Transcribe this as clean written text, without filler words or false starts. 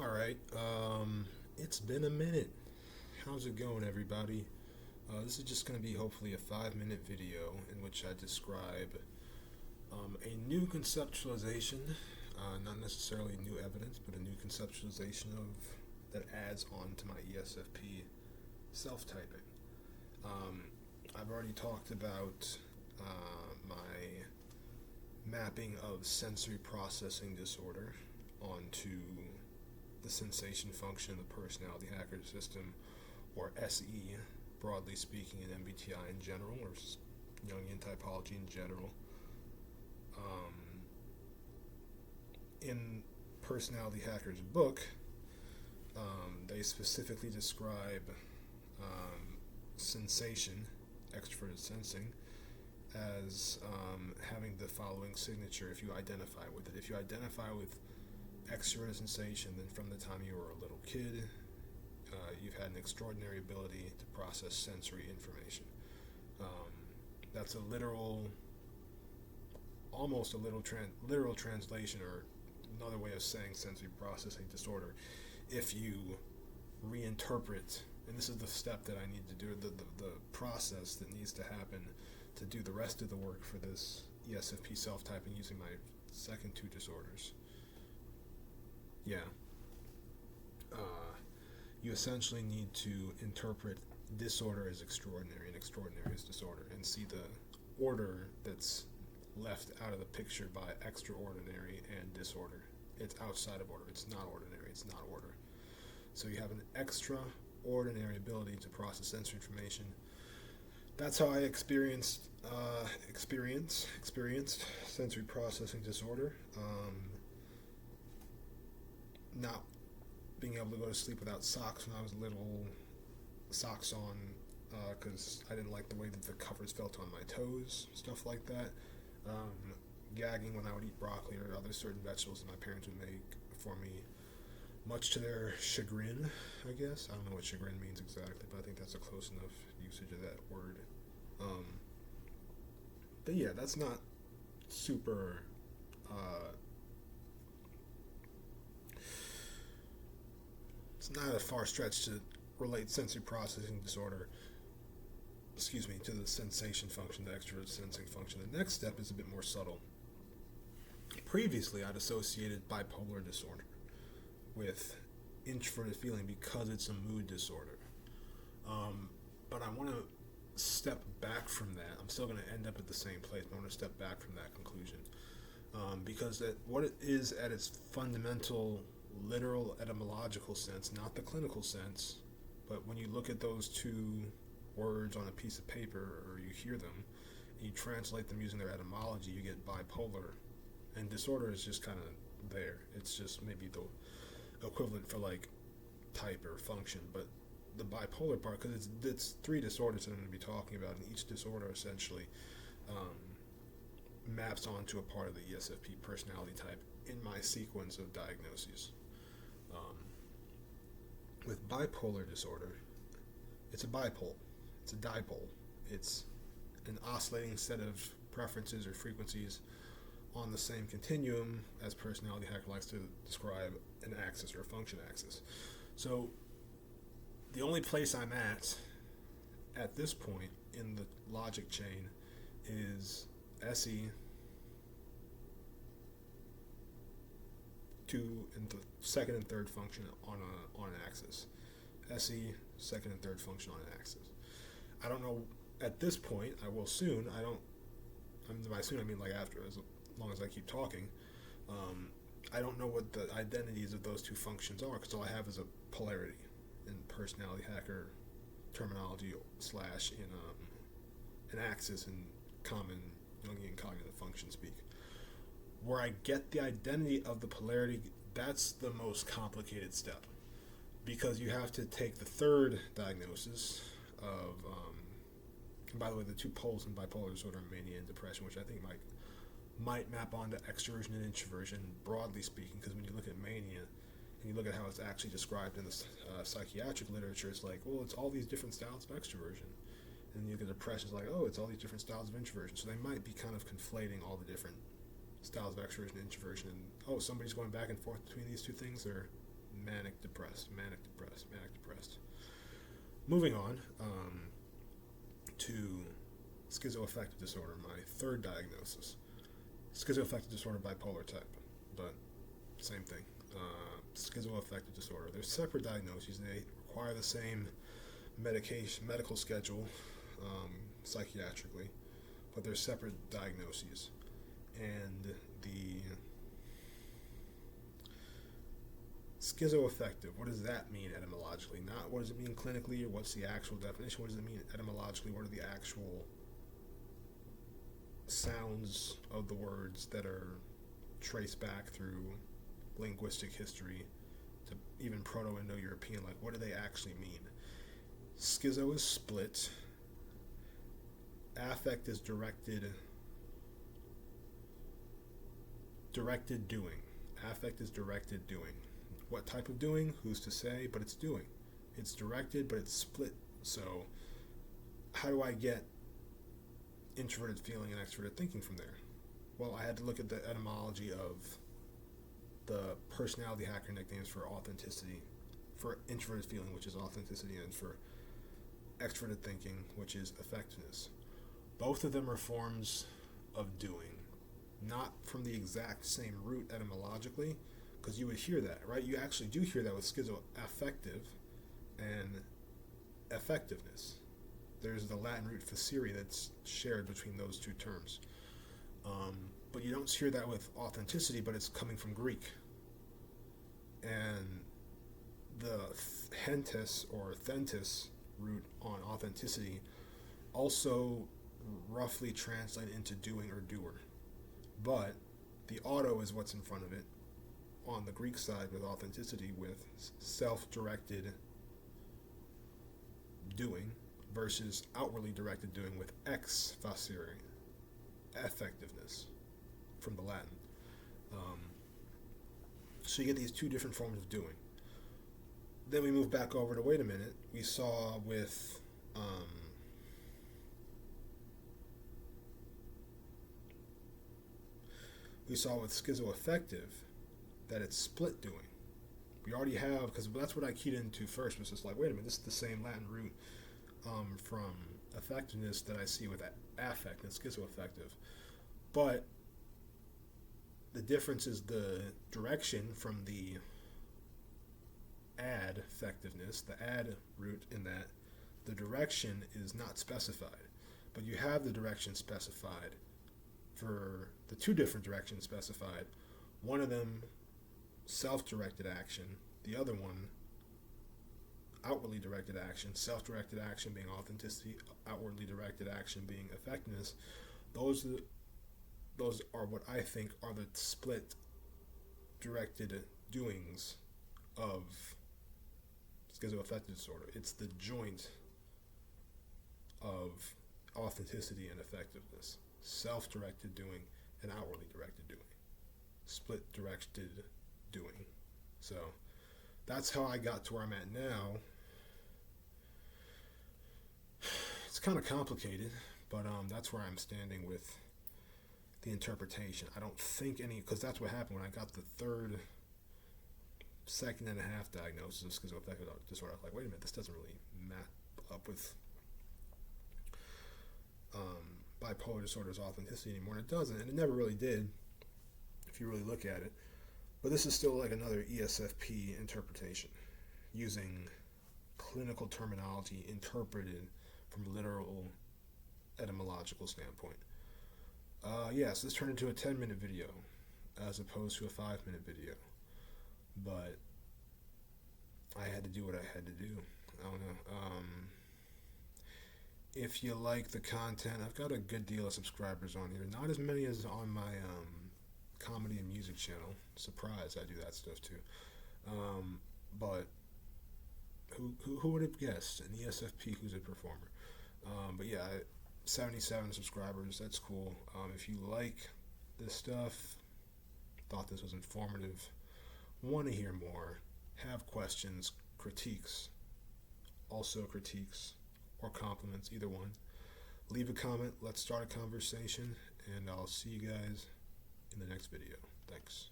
Alright, it's been a minute. How's it going, everybody? This is just going to be hopefully a 5-minute video in which I describe a new conceptualization, not necessarily new evidence, but a new conceptualization that adds on to my ESFP self-typing. I've already talked about my mapping of sensory processing disorder onto the sensation function of the personality hacker system, or SE, broadly speaking, in MBTI in general, or Jungian typology in general. In Personality Hacker's book, they specifically describe sensation, extroverted sensing, as having the following signature if you identify with it. If you identify with extroverted sensation, then from the time you were a little kid, you've had an extraordinary ability to process sensory information. That's a literal, almost a literal translation, or another way of saying sensory processing disorder. If you reinterpret, and this is the step that I need to do, the process that needs to happen to do the rest of the work for this ESFP self-typing using my second two disorders. You essentially need to interpret disorder as extraordinary and extraordinary as disorder, and see the order that's left out of the picture by extraordinary and disorder. It's outside of order. It's not ordinary. It's not order. So you have an extraordinary ability to process sensory information. That's how I experienced sensory processing disorder. Not being able to go to sleep without socks when I was little, socks on, because I didn't like the way that the covers felt on my toes, stuff like that. Gagging when I would eat broccoli or other certain vegetables that my parents would make for me, much to their chagrin, I guess. I don't know what chagrin means exactly, but I think that's a close enough usage of that word. But yeah, that's not super it's not a far stretch to relate sensory processing disorder, to the sensation function, the extrovert sensing function. The next step is a bit more subtle. Previously, I'd associated bipolar disorder with introverted feeling because it's a mood disorder. But I want to step back from that. I'm still going to end up at the same place, but I want to step back from that conclusion. Because what it is at its fundamental, literal, etymological sense, not the clinical sense, but when you look at those two words on a piece of paper, or you hear them, and you translate them using their etymology, you get bipolar. And disorder is just kind of there. It's just maybe the equivalent for like type or function, but the bipolar part, because it's three disorders that I'm going to be talking about, and each disorder essentially maps onto a part of the ESFP personality type in my sequence of diagnoses. With bipolar disorder, it's a bipole. It's a dipole. It's an oscillating set of preferences or frequencies on the same continuum, as Personality Hacker likes to describe, an axis or a function axis. So the only place I'm at this point in the logic chain, is SE and the second and third function on an axis. SE, second and third function on an axis. I don't know at this point. I will soon. By soon I mean like after, as long as I keep talking. I don't know what the identities of those two functions are, because all I have is a polarity in Personality Hacker terminology / in an axis in common Jungian cognitive function speak. Where I get the identity of the polarity, that's the most complicated step, because you have to take the third diagnosis of, and by the way, the two poles in bipolar disorder are mania and depression, which I think might map onto extroversion and introversion, broadly speaking, because when you look at mania, and you look at how it's actually described in the psychiatric literature, it's like, well, it's all these different styles of extroversion. And you look at depression, it's like, oh, it's all these different styles of introversion. So they might be kind of conflating all the different styles of extroversion and introversion, and somebody's going back and forth between these two things, or manic depressed, manic depressed, manic depressed. Moving on to schizoaffective disorder, my third diagnosis. Schizoaffective disorder, bipolar type, but same thing. Schizoaffective disorder. They're separate diagnoses. They require the same medical schedule, psychiatrically, but they're separate diagnoses. And the schizoaffective, what does that mean etymologically? Not what does it mean clinically, or what's the actual definition? What does it mean etymologically? What are the actual sounds of the words that are traced back through linguistic history to even Proto-Indo-European? Like, what do they actually mean? Schizo is split. Affect is directed doing. Affect is directed doing. What type of doing? Who's to say? But it's doing. It's directed, but it's split. So how do I get introverted feeling and extroverted thinking from there? Well, I had to look at the etymology of the personality hacker nicknames for authenticity, for introverted feeling, which is authenticity, and for extroverted thinking, which is effectiveness. Both of them are forms of doing, not from the exact same root etymologically, because you would hear that, right? You actually do hear that with schizoaffective and effectiveness. There's the Latin root facere that's shared between those two terms. But you don't hear that with authenticity, but it's coming from Greek. And the hentis or thentis root on authenticity also roughly translate into doing or doer. But the auto is what's in front of it on the Greek side with authenticity, with self-directed doing versus outwardly directed doing with ex facere, effectiveness, from the Latin. So you get these two different forms of doing. Then we move back over to, wait a minute, we saw with schizoaffective that it's split doing. We already have, because that's what I keyed into first, was just like, wait a minute, this is the same Latin root from effectiveness that I see with affect and schizoaffective. But the difference is the direction from the ad effectiveness, the ad root, in that the direction is not specified. But you have the direction specified for the two different directions specified. One of them self-directed action, the other one outwardly directed action. Self-directed action being authenticity, outwardly directed action being effectiveness. Those are what I think are the split directed doings of schizoaffective disorder. It's the joint of authenticity and effectiveness. Self-directed doing and outwardly directed doing. Split directed doing. So that's how I got to where I'm at now. It's kind of complicated, but that's where I'm standing with the interpretation. I don't think because that's what happened when I got the second and a half diagnosis of schizoaffective disorder. I was like, wait a minute, this doesn't really map up with bipolar disorder's authenticity anymore, and it doesn't, and it never really did if you really look at it. But this is still like another ESFP interpretation, using clinical terminology interpreted from a literal etymological standpoint. So this turned into a 10-minute video as opposed to a 5-minute video, but I had to do what I had to do. I don't know. If you like the content, I've got a good deal of subscribers on here. Not as many as on my comedy and music channel. Surprise, I do that stuff too. But who would have guessed? An ESFP who's a performer. But yeah, 77 subscribers. That's cool. If you like this stuff, thought this was informative, want to hear more, have questions, critiques, or compliments, either one, leave a comment. Let's start a conversation, and I'll see you guys in the next video. Thanks.